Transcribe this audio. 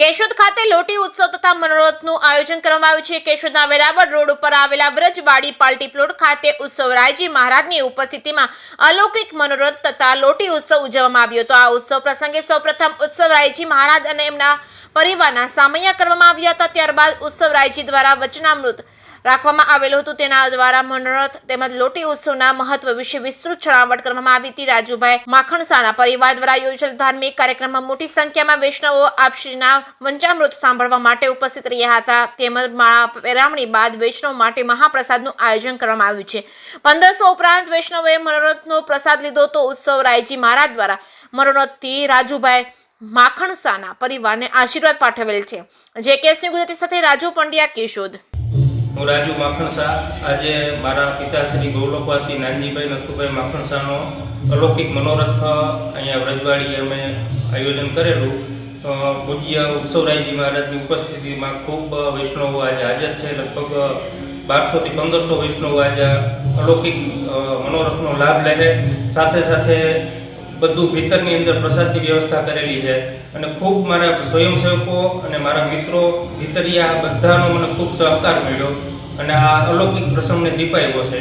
કેશોદ ખાતે લોટી ઉત્સવ તથા મનોરથનું આયોજન કરવામાં આવ્યું છે। કેશોદના વેરાવળ રોડ ઉપર આવેલા વ્રજવાડી પાર્ટી પ્લોટ ખાતે ઉત્સવરાયજી મહારાજની ઉપસ્થિતિમાં અલૌકિક મનોરથ તથા લોટી ઉત્સવ ઉજવવામાં આવ્યો હતો। આ ઉત્સવ પ્રસંગે સૌપ્રથમ ઉત્સવરાયજી મહારાજ અને એમના પરિવારના સામૈયા કરવામાં આવ્યા હતા। ત્યારબાદ ઉત્સવરાયજી દ્વારા વચનામૃત રાખવામાં આવેલું હતું। તેના દ્વારા મનોરથ તેમજ લોટી ઉત્સવના મહત્વ વિશે વિસ્તૃત છણાવટ કરવામાં આવી હતી। રાજુભાઈ માખણસાના પરિવાર દ્વારા યોજેલ ધાર્મિક કાર્યક્રમમાં મોટી સંખ્યામાં વૈષ્ણવો આપશ્રીના વંચામૃત સાંભળવા માટે ઉપસ્થિત રહ્યા હતા। તેમજ માળા પેરામણી બાદ વૈષ્ણવ માટે મહાપ્રસાદનું આયોજન કરવામાં આવ્યું છે। 1500 ઉપરાંત વૈષ્ણવોએ મનોરથનો પ્રસાદ લીધો તો ઉત્સવરાયજી મહારાજ દ્વારા મનોરથથી રાજુભાઈ માખણસાના પરિવારને આશીર્વાદ પાઠવેલ છે। જે કેસની ગુજરાતી સાથે રાજુ પંડ્યા, કેશોદ। હું રાજુ માખણસા આજે મારા પિતાશ્રી ગૌલોકવાસી નાનજીભાઈ નથુભાઈ માખણસાનો અલૌકિક મનોરથ અહીંયા વ્રજવાડી અમે આયોજન કરેલું। પૂજ્ય ઉત્સવરાયજી મહારાજની ઉપસ્થિતિમાં ખૂબ વૈષ્ણવો આજે હાજર છે। લગભગ 1200 થી 1500 વૈષ્ણવો આજે અલૌકિક મનોરથનો લાભ લે। સાથે સાથે બધું ભીતરની અંદર પ્રસાદની વ્યવસ્થા કરેલી છે અને ખૂબ મારા સ્વયંસેવકો અને મારા મિત્રો ભીતરિયા બધાનો મને ખૂબ સહકાર મળ્યો અને આ અલૌકિક પ્રસંગને દીપાયો છે।